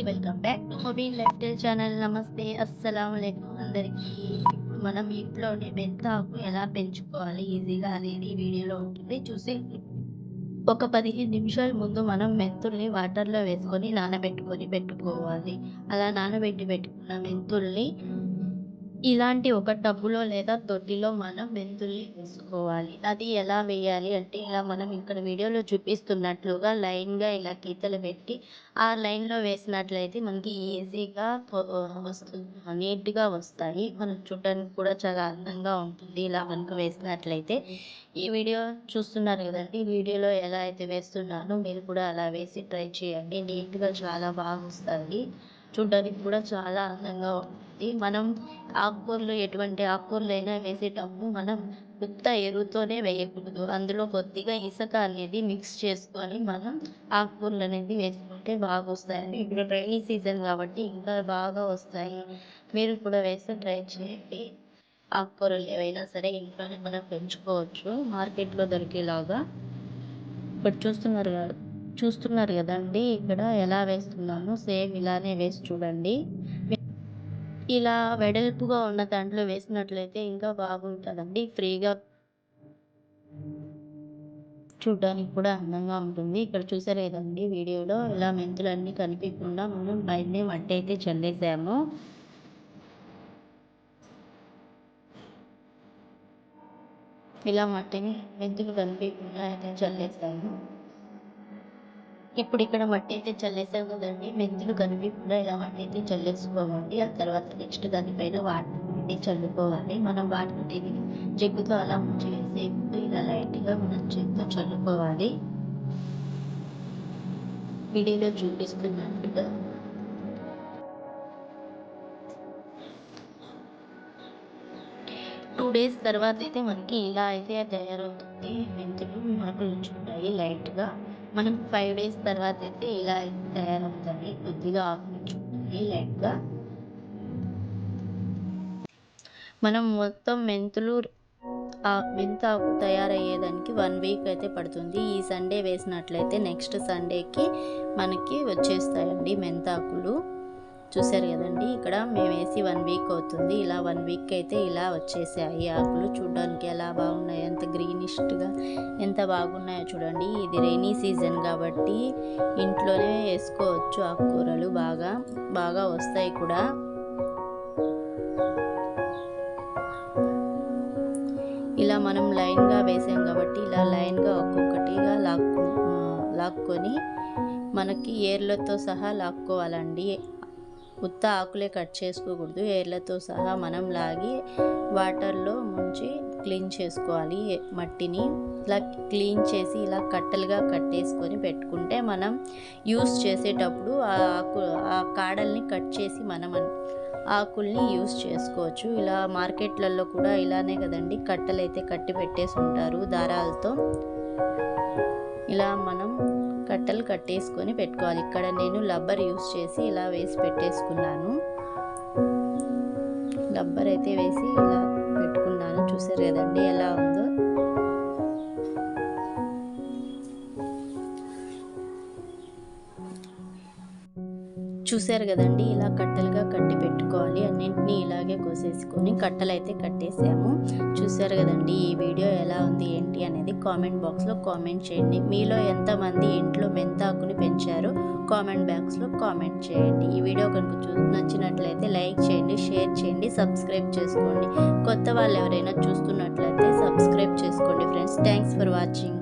Welcome back to hobby lifestyle channel. నమస్తే, అస్సలాముఅలైకుం అందరికీ. ఇప్పుడు మనం ఇంట్లోనే మెంతాకు ఎలా పెంచుకోవాలి ఈజీగా అనేది ఈ వీడియోలో ఉంటుంది. చూసి ఒక 15 నిమిషాల ముందు మనం మెంతుల్ని వాటర్లో వేసుకొని నానబెట్టుకొని పెట్టుకోవాలి. అలా నానబెట్టి పెట్టుకున్న మెంతుల్ని ఇలాంటి ఒక టబ్బులో లేదా తొట్టిలో మనం మెంతుల్ని వేసుకోవాలి. అది ఎలా వేయాలి అంటే ఇలా మనం ఇక్కడ వీడియోలో చూపిస్తున్నట్లుగా లైన్‌గా ఇలా గీతలు పెట్టి ఆ లైన్‌లో వేసినట్లయితే మనకి ఈజీగా వస్తుంది. నీట్‌గా వస్తాయి. మనకు చూడడానికి కూడా చాలా అందంగా ఉంటుంది ఇలా మనకు వేసినట్లయితే. ఈ వీడియో చూస్తున్నారు కదండీ! ఈ వీడియోలో ఎలా అయితే వేస్తున్నానో మీరు కూడా అలా వేసి ట్రై చేయండి. నీట్‌గా చాలా బాగా వస్తాయి. చూడడానికి కూడా చాలా అందంగా ఉంటుంది. మనం ఆకుకూరలు ఎటువంటి ఆకుకూరలైనా వేసేటప్పుడు మనం ఉత్త ఎరువుతోనే వేయకూడదు. అందులో కొద్దిగా ఇసుక అనేది మిక్స్ చేసుకొని మనం ఆకుకూరలు అనేది వేసుకుంటే బాగా వస్తాయండి. ఇప్పుడు రైనీ సీజన్ కాబట్టి ఇంకా బాగా వస్తాయి. మీరు కూడా వేసి ట్రై చేయండి. ఆకుకూరలు ఏవైనా సరే ఇంట్లోనే మనం పెంచుకోవచ్చు మార్కెట్‌లో దొరికేలాగా. ఇప్పుడు చూస్తున్నారు కదండీ! ఇక్కడ ఎలా వేస్తున్నానో సేమ్ ఇలానే వేసి చూడండి. ఇలా వెడల్పుగా ఉన్న దాంట్లో వేసినట్లయితే ఇంకా బాగుంటుందండి. ఫ్రీగా చూడడానికి కూడా అందంగా ఉంటుంది. ఇక్కడ చూసారు కదండీ వీడియోలో ఇలా మెంతులన్నీ కనిపించకుండా మనం పైనే మట్టి అయితే చల్లేసాము. ఇలా మట్టిని మెంతులు కనిపించకుండా అయితే చల్లేసాము. ఇప్పుడు ఇక్కడ మట్టి అయితే చల్లేసాం కదండీ! మెంతులు కనిపించకుండా ఇలా మట్టి అయితే చల్లేసుకోవాలి. ఆ తర్వాత నెక్స్ట్ దానిపైన వాటర్ చల్లుకోవాలి. మనం వాటర్ జగ్గుతో అలా ముంచేసే ముందు ఇలా లైట్‌గా మనం చేత్తో చల్లుకోవాలి. వీడియోలో చూపిస్తున్నట్టుగా. 2 డేస్ తర్వాత అయితే మనకి ఇలా అయితే తయారవుతుంది. మెంతులు మొలకలొచ్చుంటాయి లైట్‌గా. మనం 5 డేస్ తర్వాత అయితే ఇలా అయితే తయారవుతాయి. కొద్దిగా ఆకులుంటాయి లైట్‌గా. మనం మొత్తం మెంతాకు తయారయ్యేదానికి 1 వీక్ అయితే పడుతుంది. ఈ సండే వేసినట్లయితే నెక్స్ట్ సండేకి మనకి వచ్చేస్తాయండి మెంతాకులు. చూసారు కదండి! ఇక్కడ మేము వేసి 1 వీక్ అవుతుంది. ఇలా 1 వీక్ అయితే ఇలా వచ్చేసాయి ఆకులు. చూడడానికి ఎలా బాగున్నాయి, ఎంత గ్రీనిష్‌గా ఎంత బాగున్నాయో చూడండి. ఇది రైనీ సీజన్ కాబట్టి ఇంట్లోనే వేసుకోవచ్చు ఆకుకూరలు బాగా వస్తాయి కూడా. ఇలా మనం లైన్‌గా వేసాం కాబట్టి ఇలా లైన్‌గా ఒక్కొక్కటిగా లాక్కొని మనకి ఏర్లతో సహా లాక్కోవాలండి. ఉత్త ఆకులే కట్ చేసుకోకూడదు. ఏర్లతో సహా మనం లాగి వాటర్లో ముంచి క్లీన్ చేసుకోవాలి. మట్టిని ఇలా క్లీన్ చేసి ఇలా కట్టలుగా కట్టేసుకొని పెట్టుకుంటే మనం యూస్ చేసేటప్పుడు ఆ కాడల్ని కట్ చేసి మనం ఆకుల్ని యూస్ చేసుకోవచ్చు. ఇలా మార్కెట్లలో కూడా ఇలానే కదండి కట్టలైతే కట్టి పెట్టేసి ఉంటారు దారాలతో. ఇలా మనం కట్టలు కట్టేసుకొని పెట్టుకోవాలి. ఇక్కడ నేను రబ్బర్ యూస్ చేసి ఇలా వేసి పెట్టేసుకున్నాను. రబ్బర్ అయితే వేసి ఇలా పెట్టుకున్నాను. చూసారు కదండి ఎలా ఉందో. చూసారు కదండి ఇలా కట్టలుగా కట్టి పెట్టుకోవాలి. అన్నింటినీ ఇలాగే కోసేసుకొని కట్టలైతే కట్టేసాము. చూసారు కదండి ఈ వీడియో ఎలా ఉంది ఏంటి అనేది కామెంట్ బాక్స్లో కామెంట్ చేయండి. మీలో ఎంతమంది ఇంట్లో మెంతాకుని పెంచారో కామెంట్ బాక్స్లో కామెంట్ చేయండి. ఈ వీడియో కనుక నచ్చినట్లయితే లైక్ చేయండి, షేర్ చేయండి, సబ్స్క్రైబ్ చేసుకోండి. కొత్త వాళ్ళు ఎవరైనా చూస్తున్నట్లయితే సబ్స్క్రైబ్ చేసుకోండి ఫ్రెండ్స్. Thanks for watching.